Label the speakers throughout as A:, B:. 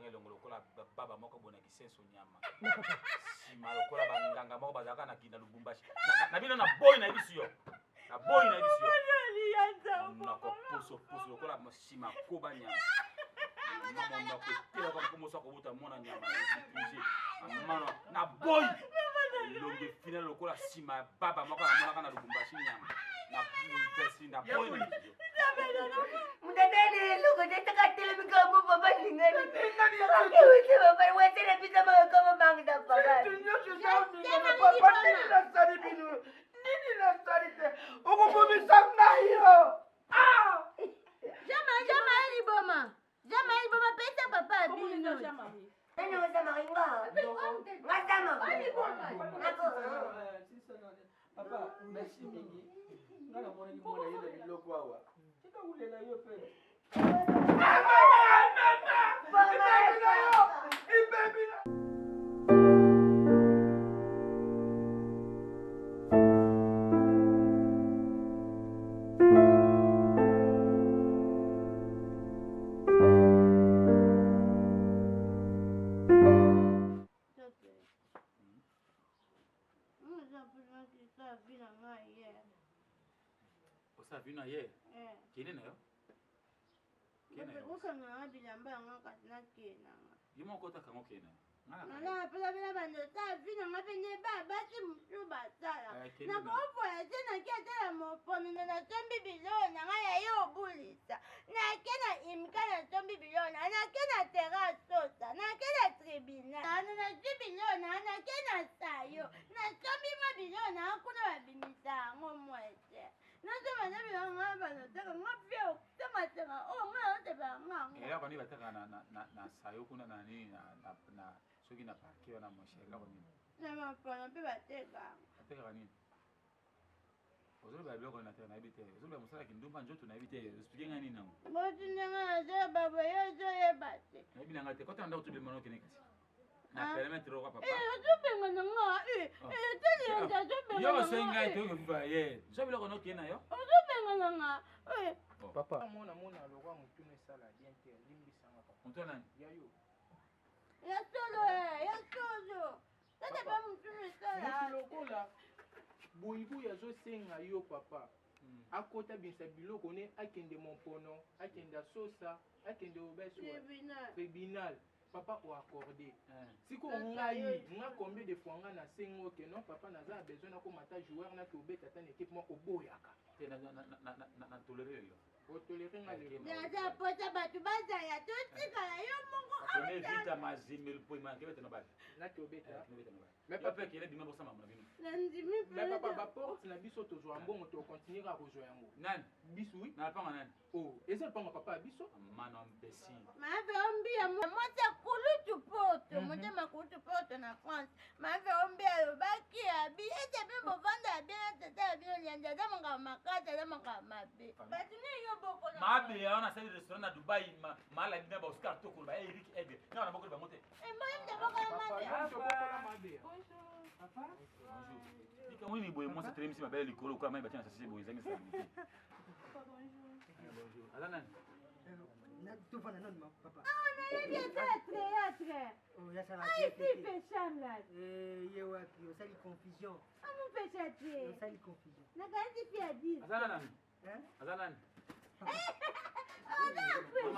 A: ndenge longo lokola baba moko bona kisenso nyama sima lokola banganga moko bazaka na kina Lubumbashi na bino na boy na biso na boy na biso na ko puso lokola sima koba nyama mama na ko tela ko komosa ko buta mona nyama mama na boy longo final lokola sima baba moko na mona na Lubumbashi nyama na pesi na boy na biso
B: Mudadani logo deta katele mikabu baba lingani. Kakewite baba wete na pizza mama kama mangda baba.
C: Tunyo shaundi na papa nini na sari binu. Nini na sari te. Ukububi sanga hiyo. Ah!
B: Jama eli boma pesa papa binu. Nani wasa maringa? Ngasama. Nako.
C: Papa, merci mingi. Ngana mwana ni mwana yele biloko awa. Ulela yo pe.
A: Osa vina ye. Kene na yo? Kene yo?
D: Uka nga bilamba nga katina kena.
A: Yimo kota kango kene.
D: Nala pela bando ta vina nga pene baba ti mutu batala. Na ko pola tena ke tala mo pono na tombi bilona nga ya yo bulisa. Na kena imkana tombi bilona na kena terrasosa na kena tribunal. Na bilona na kena sayo. Na tombi ma bilona akuna babimisa ngo mwete. Nasema na bilanga bana taka ngapyo tanga nga te banga.
A: Ela kwani bataka na sayo kuna na nini na soki na parke na moshela kwa nini?
D: Na mapana pe bateka.
A: Bateka nini? Ozolo ba biloko na tena na ibite. Ozolo musala kindumba njoto na ibite. Explique ngani nango.
D: Ngoti nga za baba yo zo ye bate.
A: Na ibina ngate kota ndako tube mano kene kasi. Na permettre kwa papa.
D: Tubenga nga tele nga tubenga.
A: Yo senga ito kuva ye. Zo biloko no kena yo.
D: Tubenga nga.
C: Papa, mona lokwa mutune sala bien te limbisa nga papa.
A: Mutuna nani?
C: Yayo.
D: Ya solo. Tata ba mutune sala.
C: Lokola boyibu yazo senga yo papa. Akota binsa biloko ne akende mompono, akende sosa, akende obeso. Tribunal. Papa ou accordé. Si ko ngai nga combien de fois nga na sengo que non papa naza besoin na ko mata joueur na to beta tan équipe mo oboyaka.
A: Te na tolérer yo.
C: O tolérer nga le.
D: Naza pota batu bazaya to tikala yo mongo.
A: Kone vita mazimel po imake tena bali.
C: Na to beta.
A: Mais papa qui est dima bosa mama bino.
D: Nandimi.
C: Mais papa ba porte na biso to zo mbongo to continuer à rejoindre yango.
A: Nani?
C: Biso oui.
A: Na panga nani?
C: Oh, et c'est pas papa biso.
A: Mano mbesi.
D: Mabe ombia mote kulutu poto, mote makulutu poto na France. Mabe ombia lobaki abi ete bimbo vanda abi tata abi nyanja da manga makata da manga mabe. Batine yo boko na.
A: Mabe ya ona sali restaurant na Dubai mala bina ba Oscar to ko ba Eric Ebe. Na boko ba mote.
D: Mboye mtaboko na mabe.
C: Bonjour. Papa.
A: Bonjour. Dika wini boye mo sa tremisi mabele likolo kwa mai batina sasi boye zami sa. Bonjour. Ala nani?
E: Na tufana nani papa?
D: Na yeye théâtre.
E: Oh ya sana.
D: Ai si peshanga.
E: Ye wapi osali confusion.
D: Amu peshate.
E: Osali confusion.
D: Na kazi pia dis.
A: Azala nani? Azala nani?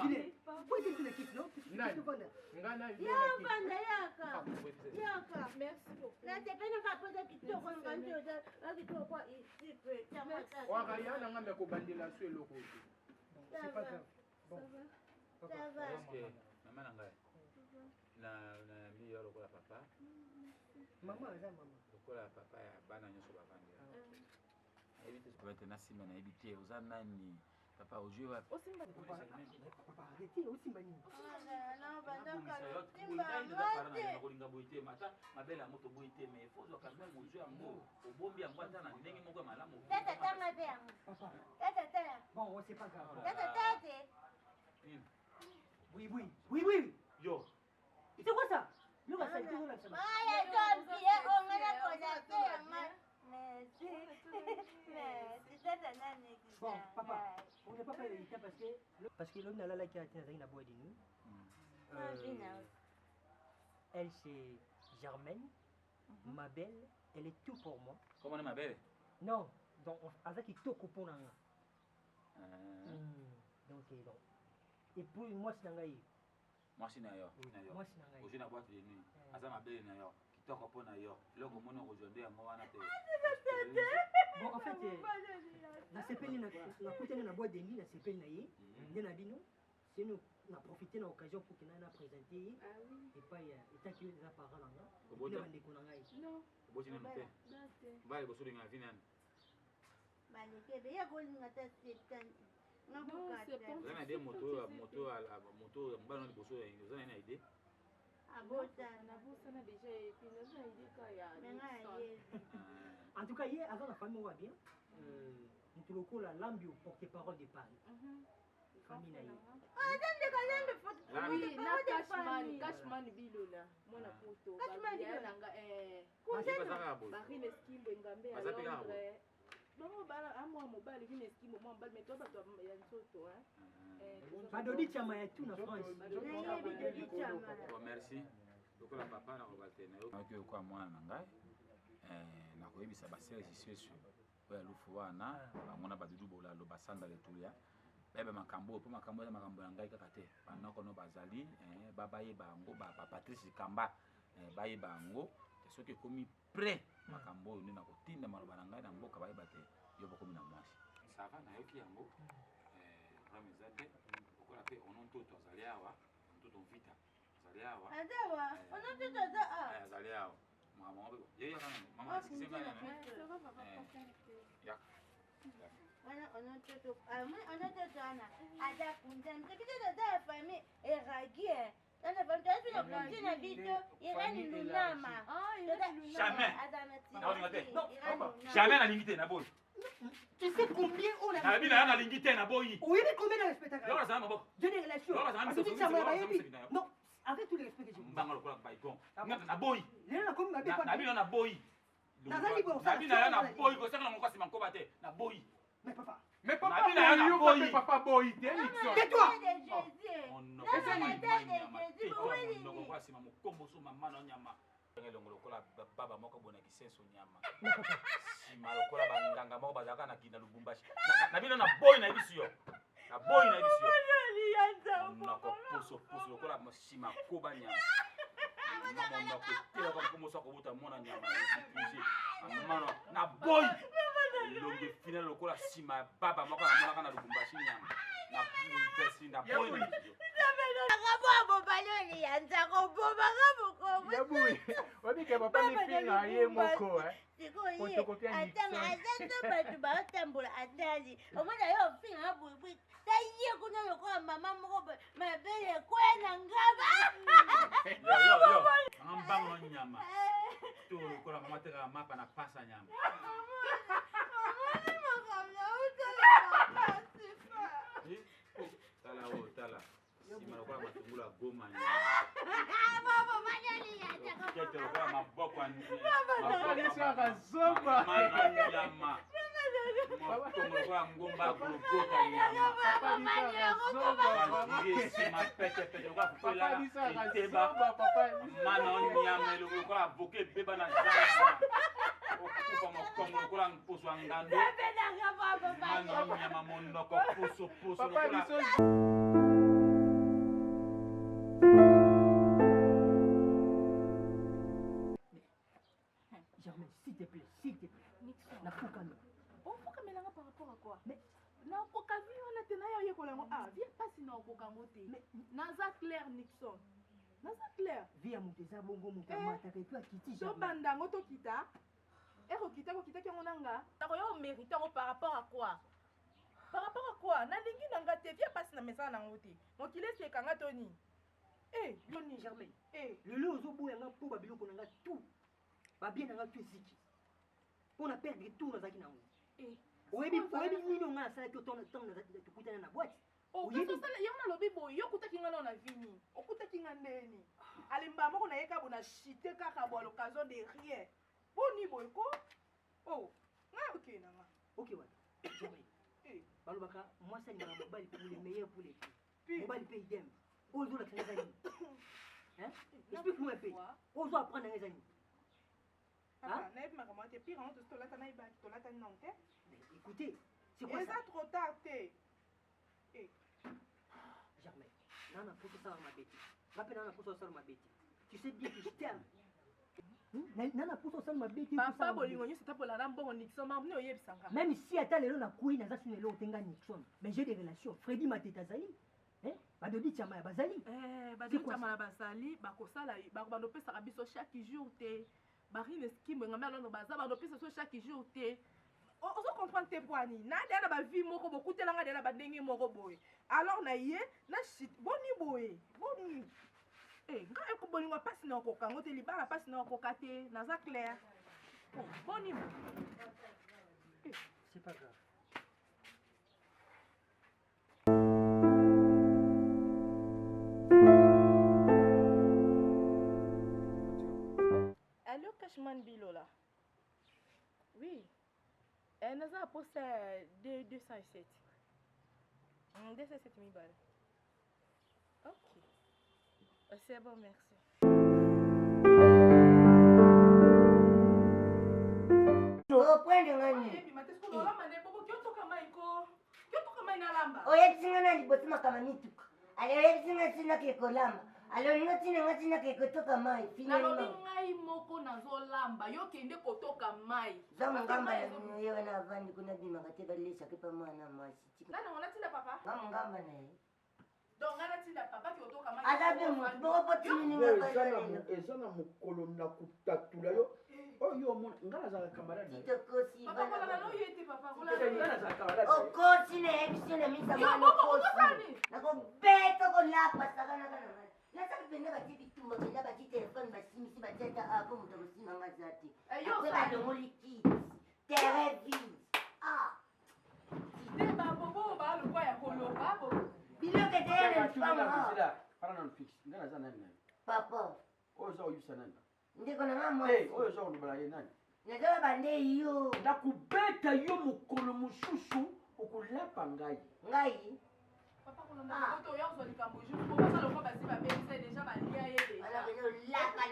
E: Jile. Pourquoi tu le quittes non?
C: Nani?
E: Ngana
C: yo.
D: Ya banda yaka. Yaka. Merci beaucoup. Na te pena ka poza kitoko ngando da kitoko ici pe.
C: Wa ya na ngame ko bandela so eloko.
E: C'est pas grave. Bon.
D: Ça va.
A: Est-ce que maman nanga na mi yo lokola papa?
E: Maman aza maman.
A: Lokola papa ya bana nyoso bavandi. Ebite ko tena sima na ebite oza nani? Papa ojue wapi?
E: Osimba papa arrêtez osimba nini?
D: Na banda ka
A: simba kolinga boite mata mabela moto boite mais faut zo quand même ojue yango obombi yango ata na ndenge moko malamu.
D: Tata tanga be yango.
E: Papa.
D: Tata.
E: Bon, c'est pas grave.
D: Tata.
E: Oui.
A: Yo.
E: C'est quoi ça? Nous va salir tout là ça.
D: Aya tombi on ngana kona te. Merci. Tata nani.
E: Bon, papa, on n'est pas fait l'état parce que l'homme n'a là qui a été dans la boîte de nous. elle c'est Germaine, ma belle, elle est tout pour moi.
A: Comment on est ma belle?
E: Non, donc avec tout pour nous. Donc et puis moi c'est nangai.
A: Moi c'est nayo.
E: Moi c'est nangai.
A: Aujourd'hui na boîte de nuit. Asa ma belle nayo. Kitoko po nayo. Là comme on aujourd'hui yango wana te.
E: Bon en fait na sepeli na kutana na boîte de nuit na sepeli na ye. Ndena bino. C'est nous on a profité de l'occasion pour qu'il ait présenté et pas étant qu'il les a parlé là il a des connaissances non
A: bon tu n'es pas va le bosser dans finale
D: baleke be ya kolinga ta septan na bukata
A: on a des motos mbana liboso vous avez une idée
D: abota
F: na bosa na déjà et puis nous a idée ka ya
E: en tout cas hier avant la famille va bien nous trouvons la lambi au porte-parole de Paris famille na
F: oui na cashman bilola mona poto ya nanga barine skimbo ngambe ya Londres bango bala amwa mobali vine skimbo mwa mobali mais toi bato ya nsoto
E: badodi chama ya tout na France
A: merci lokola papa na kobatena yo kwa mwana na ngai na koyebisa basere sisiesu oyo alufu wana bango na badudu bolalo basanda letulia bebe makambo po makambo ya ngai kaka te banoko no bazali babaye bango ba Patrice Kamba baye bango soki komi prêt makambo oyo na kotinda maloba na ngai na mboka baye bate yo bokomi na mwasi sava na yoki yango ramezate okola pe onon to azali awa to vita azali awa
D: adawa onon to
A: azali awa mama yo ya kana mama sikisema ya
D: wana onon to ana ada kunzam tebito da famille eragie ana famille tebito kunzina bito irani lunama
A: jamais jamais na lingite na boy
E: tu sais combien on a
A: na bina na lingite na boy
E: oui mais combien de spectacles
A: là ça maboko
E: je des relations non avec tous les respects que j'ai
A: mbanga lokola baikon na boy
E: lelo comme ma
A: na bina na boy na bina na boy ko saka na ngokasi mankoba te na boy
C: Mais papa,
A: papa boy,
C: tais-toi.
A: Baba moko bona kisenso nyama. Sima lokola banganga moko bazaka na kina Lubumbashi. Na bino na boy na biso yo. Na boy na biso yo. Na ko poso lokola sima koba nyama. Mama na ko tela ko komosa ko buta mona nyama. Mama na boy. Longue final lokola sima baba moko na mona kana Lubumbashi nyama. Na besi na boy na biso yo.
D: Akababo baloni yanza ko boba ngaboko.
C: Yabui, wabike papa ni finga ye moko
D: Sikoye atanga azato batu batambola atali. Omwana yo finga bubwi. Taye kuna lokola mama moko mabele kwena ngaba.
A: Yo. Ambango nyama. Tu lokola mama teka mapa na pasa nyama. Tala. Sima lokola matungula goma nyama.
D: Baba manyali yataka.
A: Kete lokola maboko nyama. Lokola ngomba kulokota nyama. Sima pete lokola kupela iteba. Mana nyama lokola boke beba na zana. Okupa mokongo lokola mpuso ngando. Mana nyama monoko puso lokola.
E: Germaine, s'il te plaît.
F: Nixon.
E: La foucane.
F: On faut que par rapport à quoi? Mais na okavi on a tena yo yekolango viens pas si na okokango te. Mais naza clair Nixon. Naza clair.
E: Via muteza bongo mutamata ke toi kiti.
F: To bandango to kita. Ero kita ko kita kyongo nanga. Na ko yo mérite par rapport à quoi? Par rapport à quoi? Na lingi nanga te viens pas si na mesa nango te. Mokile se kanga toni.
E: Yoni Germaine. Le lot ozobo yanga po babiloko nanga tout. Ba bien nanga tout ziki. Pour na perdre tout dans zaki nango. Oyebi nino nga sala ki otona tona tukutana na boîte.
F: Oyebi sala yona lobi boy yo kutaki nga na vini. Okutaki nga ndeni. Alimba moko na yeka bona chité kaka bo l'occasion de rien. Boni boy ko? Nga OK nanga.
E: OK wa. Balobaka moi ça ni mobile pour les meilleurs pour les filles. Mobile pay idem. Ozo la kanga zaki. Hein? Explique-nous un peu. On doit apprendre les amis.
F: Papa, naïf ma maman, t'es pire, on te stola ta naïf, stola ta non, t'es.
E: Écoutez, c'est quoi
F: Et
E: ça?
F: ça trop tard, t'es.
E: Jamais. Nana, pour ça, ma bête. Rappelle Nana, pour ça, ma bête. Tu sais bien que je t'aime. Nana, pour ça, ma bête.
F: Papa, bolingo, c'est pour la rambo, Nixon, ma mnou, yeb sanga.
E: Même si à tel na couille, n'a pas su le tenga Nixon. Mais j'ai des relations. Freddy m'a tête Zali. Badodi Tiama Bazali.
F: Badodi Tiama Bazali, Bakosala, Bakobanopé Sarabiso chaque jour, t'es. Barine Skim, Ngamer, no Baza, Banopé chaque jour, t'es. On comprend tes points. Nada na ba vie moko beaucoup telanga de la bandenge moko boy. Alors na ye na shit boni boy. Boni. Nga eko boni wa passe na koka ngote libala passe na koka te na za clair. Boni.
E: C'est pas grave.
F: Allô Cashman Bilola. Oui. Elle nous a posé 207. 207 000 balles. Ok. C'est bon, merci.
B: oyebisingana liboso makama mituka ale oyebisingana tina kekolamba ale olinga tina kekotoka mai
F: nalobi ngai moko nazolamba yo kende kotoka mai
B: zamongamba ye wana avandi kuna bimaka te balesake pa mwana mwasi
F: nana onatinda papa
B: ngamongamba na ye
F: donc nga natinda papa ki otoka mai
B: aza mpe motu bokopotininga
G: eza na mokolo na kotatula yo oyo omona nga nazala camarade
B: titokosi okosi na yebisi na misamaokosi nakobeta kolapa sakanaka na ngai nasaki mpenza bati bitumba mpenza bati telefone basimisi batiata apo moto akosimanga za te ape balongoli kiti terrain vide biloko eteyana papa ndeko nanga mwasi nazoba bande yo
G: nakubeta yo mokolo mosusu okolapa ngai
B: ngai olapa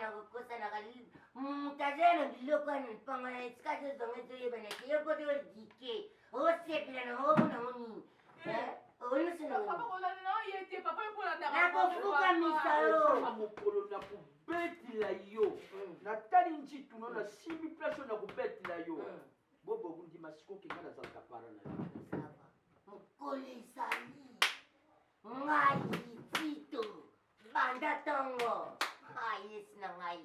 B: na kokosa na moto aza na biloko ya mpango na esika tozonga toyebana te yo kote odike osepela na omonango nini nakofukamisa yo
G: mokolo nakubetela yo natali ncituno nasimbi place oyo nakubetela yo bobo ndima siko kenga nazalaka para na yo
B: mokolo ezali ngai tito banda ntongo yesi na ngai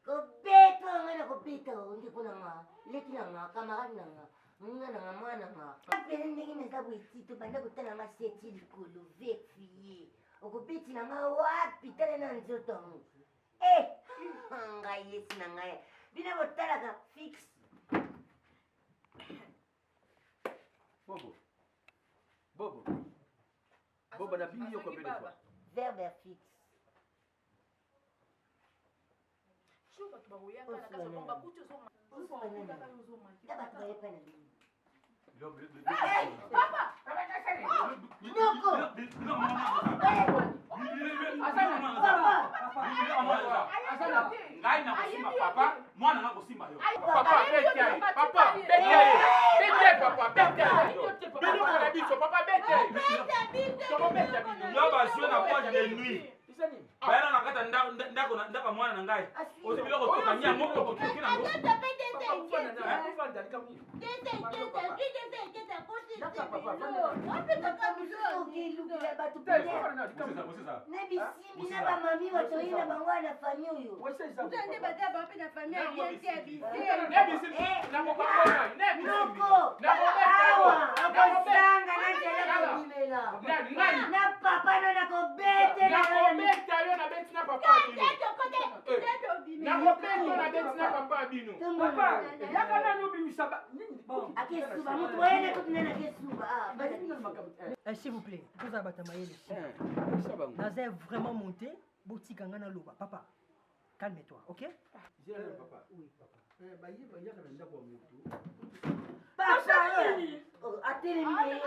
B: kobeta ngai nakobeta ndeko na nga leki na nga kamarade na nga moninga na nga mwana nga apele ndenge naza boye tito banda kotala nga seti likolo vefie okobeti na nga wapi tala na nzoto ngo ngai yesi na ngai bina botalaka fixe
G: bobo na bini yo combien de fois
B: verbe fixe
A: ngai nakosimba papa mwana nakosimba yo
G: papa bete papa biloko na biso papa bete
A: yo bazwi na poche de nuit bayana na kata ndako mwana na ngai ozi biloko tokania moko kotoki nango
B: nebisimbi na bamami batoyi na bango na fami oyo awa akosanga natela kobimela na papa no nakobetela
G: yo na beti na papa bino papa yakana nobimisa
B: akesuba moto oyene kotunena kesuba
E: s'il vous plaît vous abata mayele naza vraiment monté botika nga na loba papa calme-toi ok
G: oui papa bayeba yaka na ndako ya motu
B: papa atelemi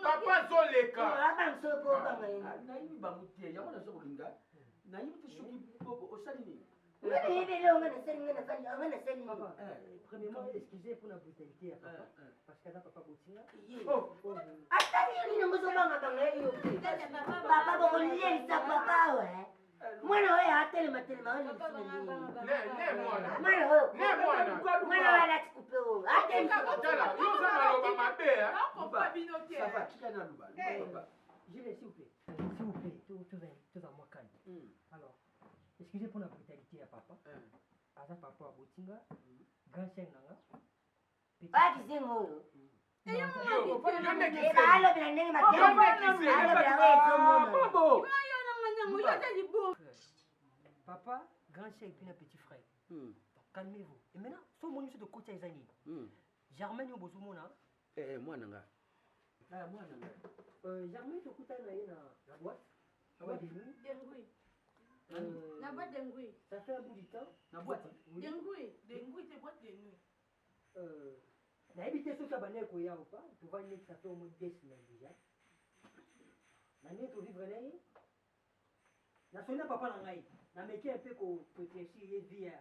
G: papa zoleka
B: abangisoko obanga ye
G: nayibi bango te yango nazo kolinga nayibi te soki bobo osali nini
E: Papa, premièrement, excusez pour la brutalité à papa, parce que là, papa Boutinga.
B: Papa, bon, lié, ça, papa, ouais. Moi, non, tellement,
E: Je vais, s'il vous plaît, tout à moi calme. Alors, excusez pour la brutalité à papa. Aza papa à Boutinga, grand chien nanga.
B: Pas qui c'est moi.
E: Papa, grand chien et puis un petit frère. Calmez-vous. Et maintenant, ce mon de côté Zani. Germaine au Bozumona.
G: Moi nanga.
E: Germaine au côté la boîte. La boîte de nuit.
D: La boîte d'Engui.
E: Ça fait un bout du temps. La boîte.
D: D'Engui, c'est boîte de nuit.
E: Na habité ce cabanet qu'on y a ou pas, tu vois que ça fait au moins 10 semaines déjà. Na net au vivre là. Na sonné papa na ngai. Na meki un peu ko réfléchir via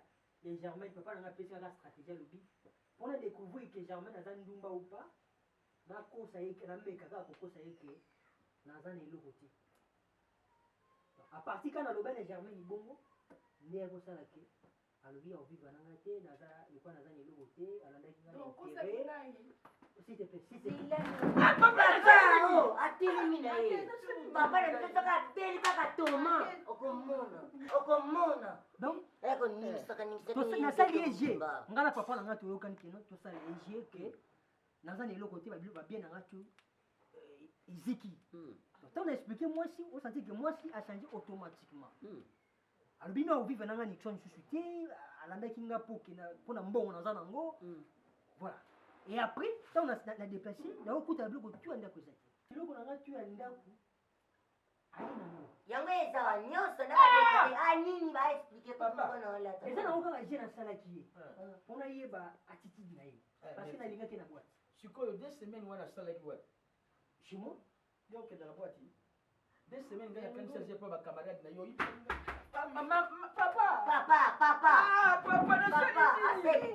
E: les Germains papa na ngapesa la stratégie lobi. Pour découvrir que Germain na ndumba ou pas. Na ko ça y est na meka ka ko ça y est que na zane le côté. À partir quand na les Germain ibongo, né ko ça la ke. Alobi au vivre na ngate na za ilikuwa na zane le côté, alanda kinga na intérêt. S'il te plaît, s'il te plaît.
B: Papa, oh, atilimina ye. Papa na mtoto ka beli kaka toma. Okomona.
E: Donc,
B: eko nisaka
E: na sali eje. Ngala papa na ngatu yokani kino to sali eje ke na zane le côté ba bien na ngatu iziki. Donc on a expliqué moi si on sentit que moi si a changé automatiquement. Alors bino au vivre nanga ni tson suscité alanda kinga pour na mbongo na zana ngo. Voilà. Et après, quand on a déplacé, on a écouté un bloc tu as ndaku zaki. Le ko nanga tu as ndaku. Aina no.
B: Yango eza nyoso na ba nini ba expliquer
E: Papa.
B: comment on l'a.
E: Et ça na oka je na sala ki. Pona yeba attitude na ye. Parce que na linga ke na boîte.
G: Sikoyo 2 semaines wana sala ki boîte.
E: Chez moi,
G: Donc dans la boîte. 2 semaines gars kanisa je pas ba camarade na yo. Papa.
B: Papa.
G: Ah, papa na
B: Papa,
G: sali.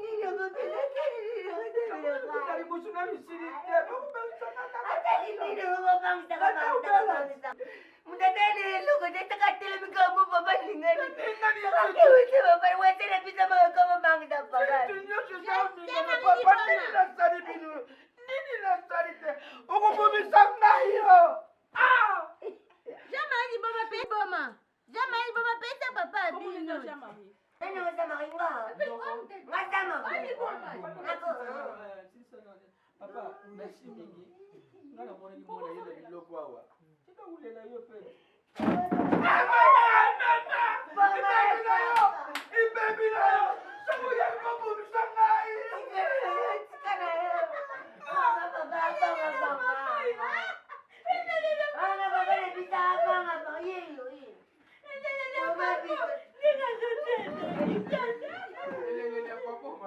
B: Papa,
G: Musu na misiri te. Papa, merci mingi. Ngana mwana ni mwana yele biloko awa. Tika ulela yo pe.